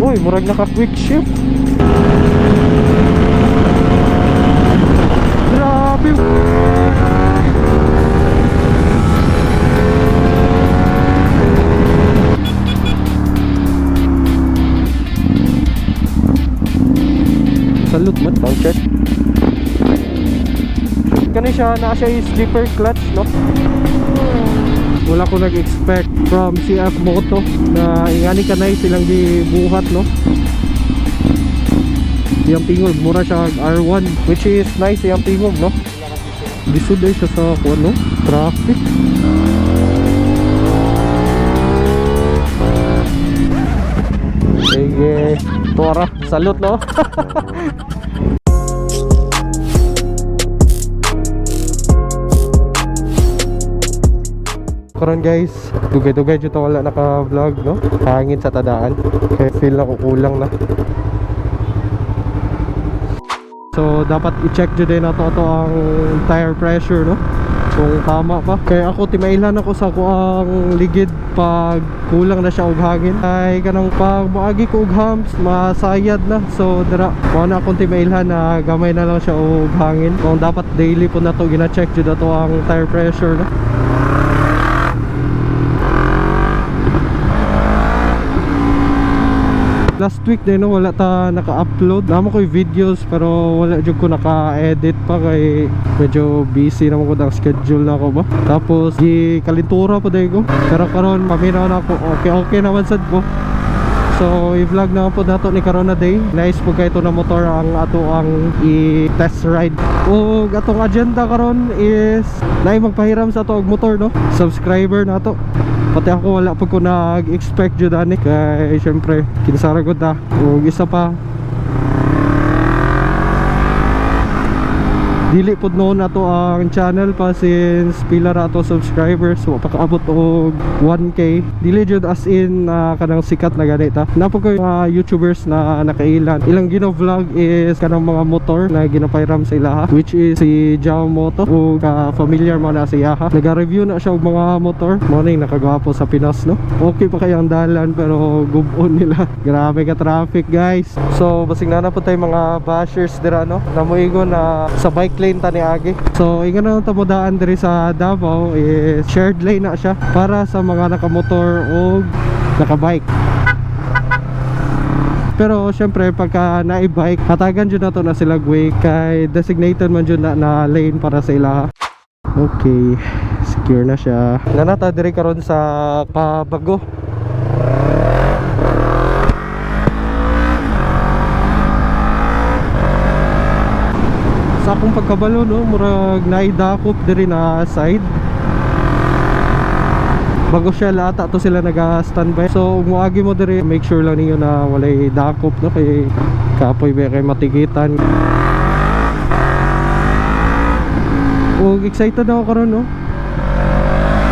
Uy, murag naka quick shift. Grabe. Salute man, sound check. Kani siya, na siya yung slipper clutch, no? Wala ko nag-expect from CF Moto na ingani kanay silang gibuhat, no? Yung tingog, mura siya R1, which is nice yung tingog, no? Lisod ay siya sa ano, traffic. Sige, tora, salute, no? Karon guys, dugay-dugay dito wala naka-vlog, no? Hangin sa tadaan. Kaya feel na kukulang na. So dapat i-check jud din nato ang tire pressure, no? Kung tama pa. Kaya ako timailan ako sa kuang ligid pag kulang na siya og hangin. Ay kanang pag moagi ko og humps, masayad na. So dira, mo na akong timailan na gamay na lang siya og hangin. Kung dapat daily po na to gina-check jud ato ang tire pressure, no? Last week din, no, wala ta naka-upload. Namo ko yung videos pero wala jud ko naka-edit pa kay medyo busy naman ko ang schedule na ako ba. Tapos di kalintura pa dai ko. Pero karon paminaw na ako. Okay naman sad ko. So i-vlog na po nato ni karon na day. Nice po kay ito na motor ang ato ang i-test ride. O atong agenda karon is naay magpahiram sa ato og motor, no. Subscriber na to. Pati ako wala pa ko nag-expect jud ani kay syempre kinsaragod ta. Ug isa pa dili pod noon nato ang channel pa since pila ra ato subscribers, so pakaabot og 1k. Dili jud as in kanang sikat na ganita. Napo ko YouTubers na nakailan. Ilang gino-vlog is kanang mga motor na ginapairam sa ilaha, which is si Jao Moto. Ug familiar mo na siya ha. Naga-review na siya og mga motor. Mo ning nakagwapo sa Pinas, no. Okay pa kayang dalan pero gubon nila. Grabe ka traffic, guys. So basig na po tay mga bashers dira, no. Namuigon na sa bike lane tani agi. So ingon na tamodaan diri sa Davao is shared lane na siya para sa mga nakamotor o nakabike. Pero syempre pagka na-bike, hatagan jud nato na sila way kay designated man jud na lane para sa ila. Okay, secure na siya. Nanata diri karon sa Pabago. Sa akong pagkabalo, no, murag naidakop diri na side. Bago siya lata to sila naga-standby. So muagi mo diri, make sure lang ninyo na walay dakop, no, kay kapoy ba kay matigitan. Excited ako karon, no.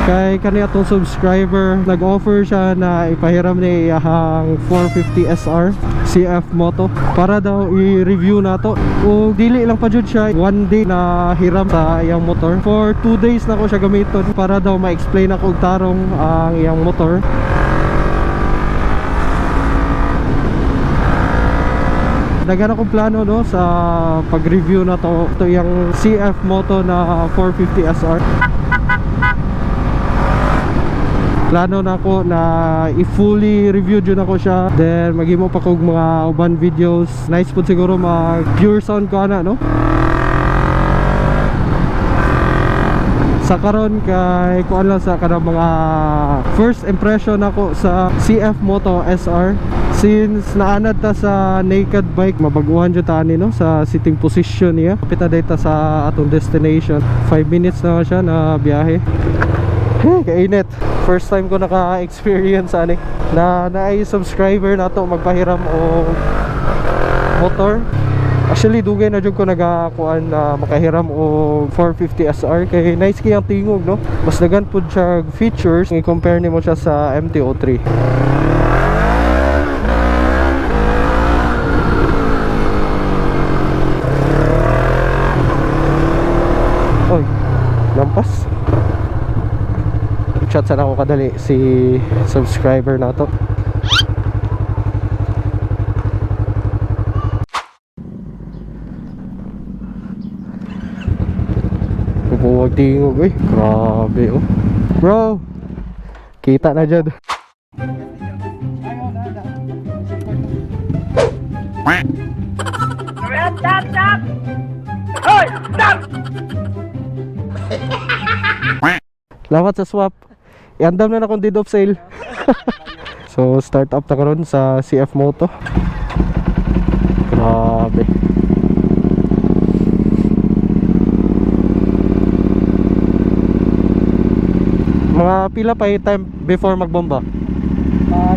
Kay kani atong subscriber nag-offer siya na ipahiram ni iyahang 450 SR CF Moto para daw i-review nato. O dili lang pa jud siya, one day na hiram sa iyang motor. For 2 days na ko siya gamiton para daw ma-explain ako og tarong ang iyang motor. Dagan akong plano, no, sa pag-review na to. Ito yung CF Moto na 450 SR. Plano na ako na i-fully review dyan ako siya. Then maghimo pa kog mga uban videos. Nice po siguro mag pure sound ko ana, no. Sa karon kay kuan lang sa kanang mga first impression ako sa CF Moto SR. Since naanad ta sa naked bike, mabaguhan jud ta ani, no, sa sitting position niya. Pita data sa atong destination. 5 minutes na siya na biyahe. Kainit. First time ko naka-experience ani na naay subscriber na to magpahiram o motor. Actually dugay na jud ko nagakuan na makahiram o 450 SR kay nice kayang tingog, no. Mas dagan pud siya features i-compare nimo siya sa MT-03. Oy, lampas. Chat sana ako kadali si subscriber na to. tingog eh. Grabe oh. Bro, kita na dyan. Stop! Hoy! Stop! Lamat sa swap. Iandam na akong deed of sale. So start up na karon sa CF Moto. Grabe. Mga pila pa yung time before magbomba?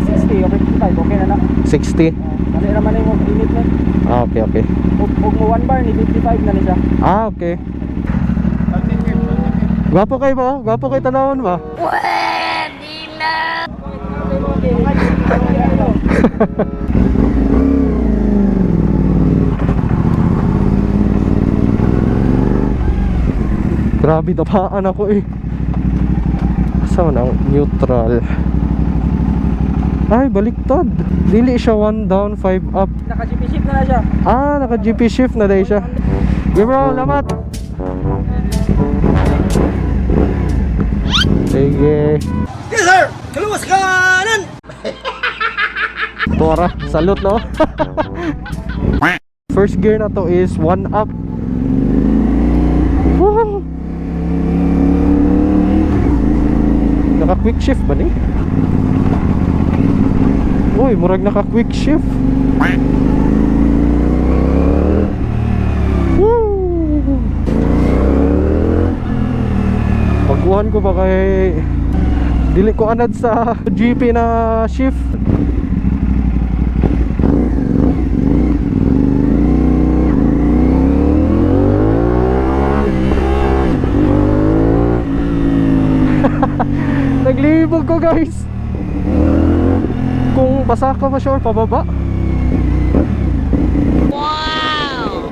60 over 55, okay na na. 60? Ano naman yung init na? Ah, okay, okay. Huwag mo 1 bar ni 55 na niya. Ah, okay. Gwapo kayo ba? Gwapo kayo tanawon ba? Pwede na! Grabe, tapaan ako eh. Saan ang neutral? Ay, baliktad. Dili siya 1 down, 5 up. Naka-GP shift na siya. Ah, naka-GP shift na dahil siya. Okay bro, lamat. Sige. Yes sir! Kaluwas kanan! Tora, salute no. First gear na to is 1 up. Woo! Naka quick shift ba ni? Uy, murag naka quick shift. Woo! Pagkuhan ko ba kay dili ko anad sa GP na shift. Naglibog ko guys. Kung basa ka pa sure pababa. Wow!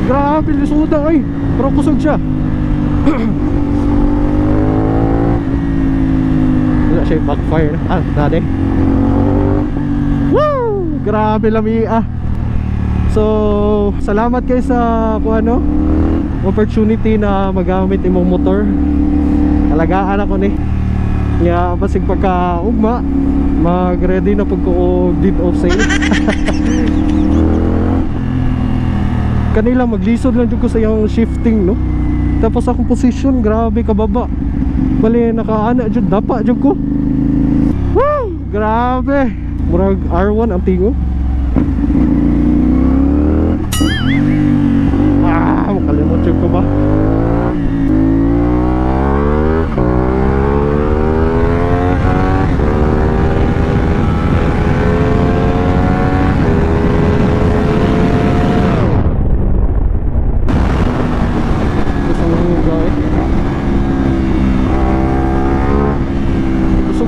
Grabe, lisuda ay. Pero kusog siya. Wala siya yung backfire. Ah, dati. Woo! Grabe lamia. So, salamat kayo sa kung ano, opportunity na magamit imong motor. Alagaan ako ni. Nga basig pagka ugma, mag-ready na pag ko deed of sale. Kanila maglisod lang dyan ko sa yung shifting no. Tapos akong position, grabe kababa. Bali nakaana dyan, dapa dyan ko. Woo! Grabe. Murag R1 ang tingo. Makalimot yun ko ba?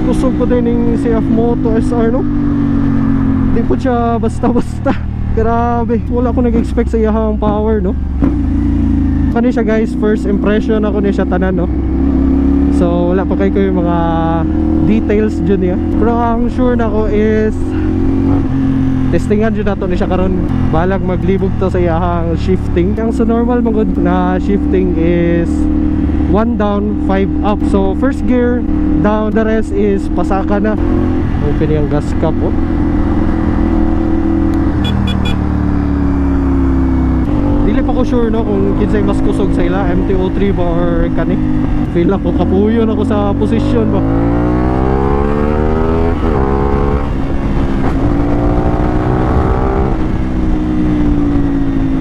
Kusog ko din yung CF Moto SR no. Hindi po siya basta-basta. Grabe, wala ako nag-expect sa iyang power no. Kani siya guys, first impression ako ni siya tanan no. So wala pa kayo yung mga details dyan niya. Pero ang sure na ko is testingan dyan nato ni siya karon. Balag maglibog to sa iyang shifting. Ang sa normal magod na shifting is 1 down, 5 up. So first gear down, the rest is pasaka na. Open yung gas cap oh. Dili pa ko sure no kung kinsay mas kusog sa ila, MT-03 ba or kani. Feel ako kapuyon ako sa position ba.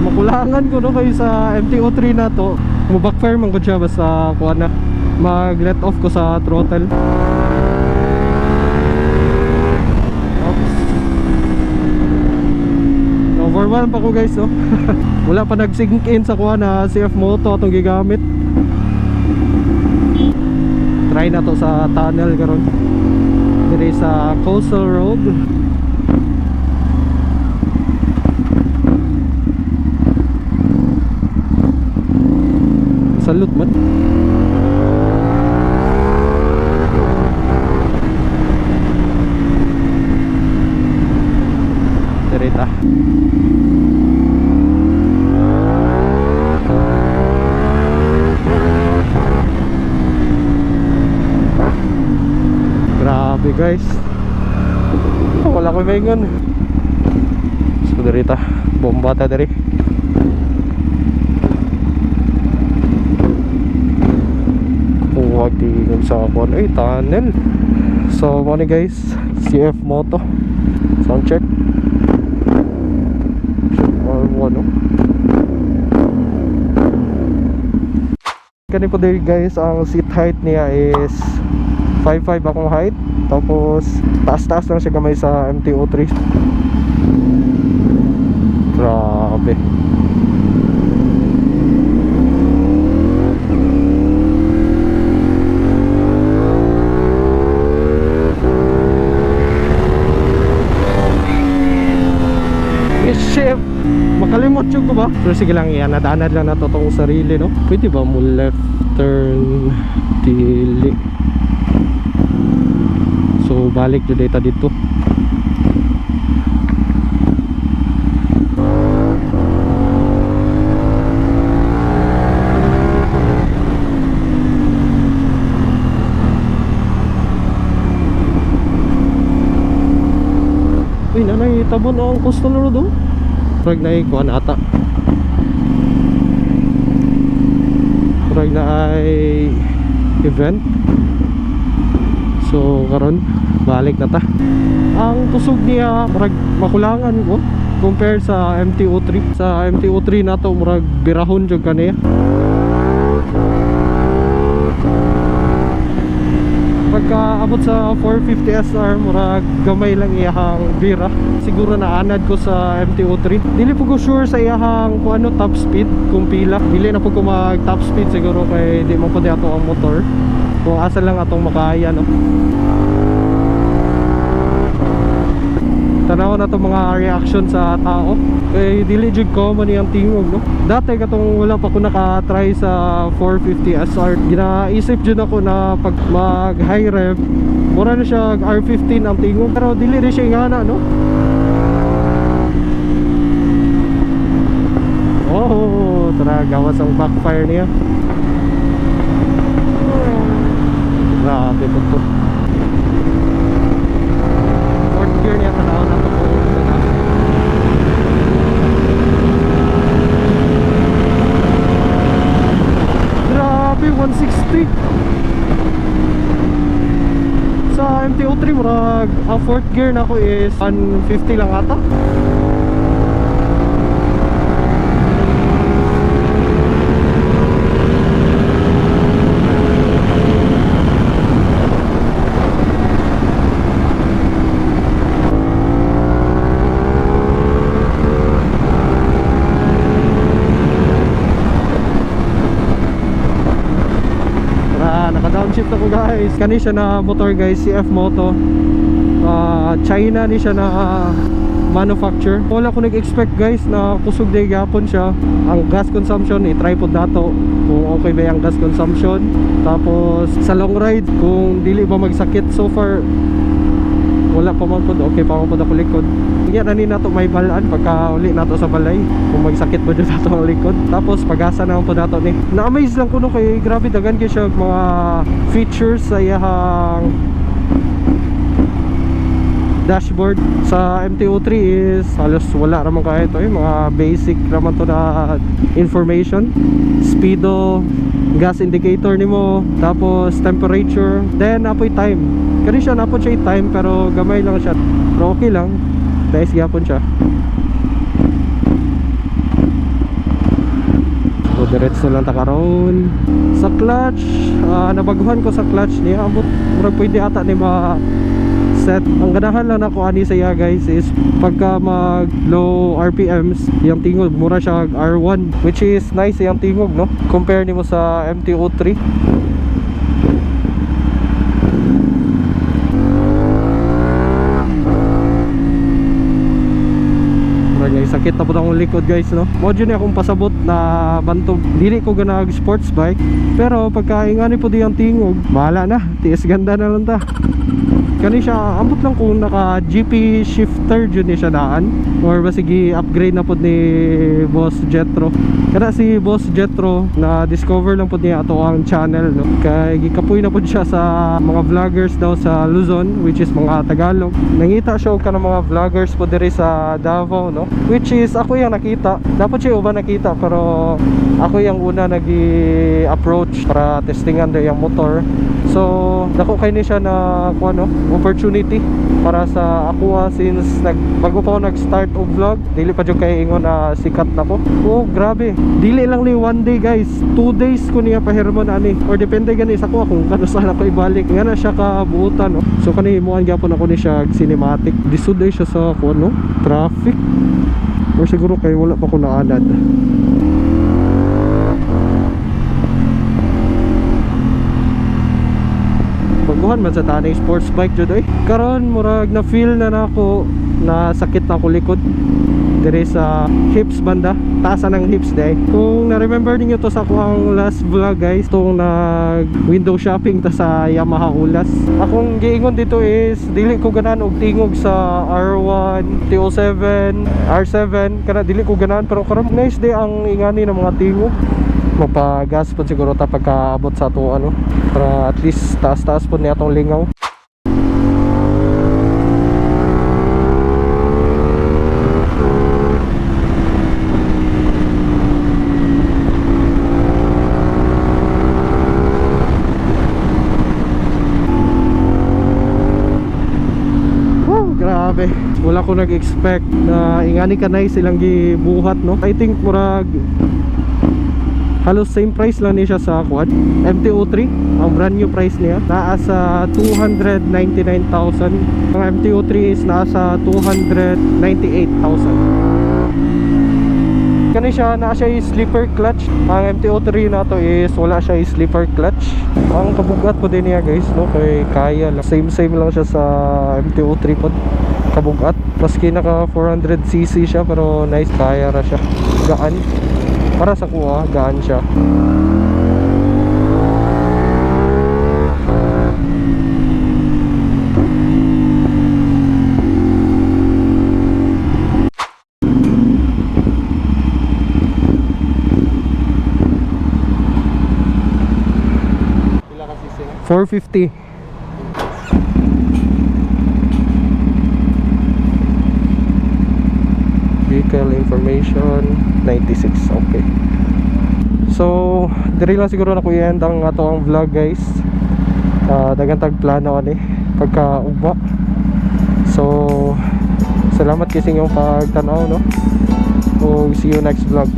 Makulangan ko no kayo sa MT-03 na to. Backfire man ko siya basta kuha na mag let off ko sa throttle. Overwhelmed pa ko guys no. Wala pa nag-sink in sa kuha na CF Moto atong gigamit. Try na to sa tunnel karon. Diri sa Coastal Road. Salute man. guys. Oh, wala ko maingon. So dirita, bomba ta diri. Huwag tingin sa ako tunnel. So mo ni guys, CF Moto sound check. Ano? Kani po diri guys, ang seat height niya is 5'5" akong height. Tapos taas-taas lang siya kamay sa MT-03. Grabe. Chef, makalimot yung ko ba? Pero sige lang yan, nadaanad lang na to tong sarili, no? Pwede ba mo left turn dili? So balik yung data dito. Uy, nanay, tabon ang Coastal Road, oh. Prag na ay kuhan ata. Prag na ay event. So karon balik na ta. Ang tusog niya murag makulangan ko compare sa MT-03. Sa MT-03 nato murag birahon jud kaniya. Pagka abot sa 450 SR murag gamay lang iyahang bira. Siguro na anad ko sa MT-03. Dili po ko sure sa iyahang kung ano top speed kung pila. Dili na po ko mag top speed siguro kay di man po di ato ang motor. Kung asa lang atong makaya, no. Tanaw na to mga reaction sa tao. Kay dili jud common yang tingog, no. Dati katong wala pa ko naka-try sa 450 SR, ginaisip jud ako na pag mag high rev mura na siya R15 ang tingog, pero dili rin siya ingana, no. Oh, tara gawas ang backfire niya. Grabe po to. Fourth gear niya, tanaw na to po. Grabe, 160. Sa MT-03 murag ang fourth gear na ko is 150 lang ata. Naka-downshift ako guys. Kani siya na motor guys, CF Moto. China ni siya na manufacture. Wala ko nag-expect guys na kusog day gapon siya. Ang gas consumption, i-try po dato kung okay ba yung gas consumption. Tapos sa long ride, kung dili ba magsakit. So far wala pa man po, okay pa man po ako likod. Yan na nato may balaan pagka uli nato sa balay kung magsakit ba dito nato ang likod. Tapos pag-asa naman po nato ni. Na-amaze lang ko no kay grabe dagan kay siya mga features sa iyang dashboard. Sa MT-03 is halos wala naman kahit ito, mga basic naman to na information. Speedo, gas indicator nimo, tapos temperature, then apoy time. Kani siya napon siya time pero gamay lang siya. Pero okay lang. Nice gyapon siya. So diretso lang ta karon. Sa clutch, nabaguhan ko sa clutch niya. Amot murag pwede ata ni ma set. Ang ganahan lang nako ani sa iya guys is pagka mag low RPMs, yung tingog mura siya R1, which is nice yung tingog, no? Compare nimo sa MT-03. Sakit na po akong likod guys, no? Modyo niya akong pasabot na bantog. Dili ko ganag sports bike, pero pagka ingani po di ang tingog, bahala na, tiis ganda na lang ta. Kani siya ambot lang kung naka GP shifter jud ni siya daan or basigi upgrade na pod ni Boss Jetro. Kada si Boss Jetro na discover lang pod niya ato ang channel, no. Kay gikapoy na pod siya sa mga vloggers daw sa Luzon, which is mga Tagalog. Nangita siya og kanang mga vloggers pod diri sa Davao, no, which is ako yung nakita. Dapat siya uban nakita pero ako yung una nag-approach para testingan daw yung motor. So dako kay ni siya na kuno opportunity para sa ako, since bago pa ako nag-start og vlog, dili pa jud kay ingon na sikat na ko. Oh grabe, dili lang ni one day guys, 2 days ko niya pahirmon ani, or depende gani sa ko kung kano saan ako ibalik nga na siya kabuutan, no. So kani himuan gyapon ako ni siya cinematic. Disud day siya sa kuno traffic, or siguro kay wala pa ko naanad. Baguhan man sa tanay sports bike jud karon murag na feel na nako na sakit na ko likod dire sa hips banda, taasan ng hips day. Kung na-remember niyo to sa akong last vlog guys, tong nag window shopping ta sa Yamaha Ulas, akong giingon dito is dili ko ganan og tingog sa R1, T07, R7, kana dili ko ganan, pero karon nice day ang ingani ng mga tingog. Mapagas po siguro ta pagkaabot sa ato ano, para at least taas-taas po niya atong lingaw. Wow, grabe, wala ko nag-expect na ingani kanay silang gibuhat, no. I think murag halos same price lang niya sa quad MT-03. Ang brand new price niya naa sa 299,000. Ang MT-03 is nasa 298,000. Kani siya naa siya is slipper clutch. Ang MT-03 na to is wala siya is slipper clutch. Ang kabugat po din niya guys, no, kay kaya lang same lang siya sa MT-03 po. Kabugat maski naka 400cc siya, pero nice, kaya ra siya, gaan. Para sa kuha, gaan siya. Pila kasi sila? 450. Vehicle information 96. Okay, so diri lang siguro na ko i-end ang ato ang vlog guys. Daghang tag plano ani pagka ugma. So salamat kasi inyong pagtanaw, no. So see you next vlog.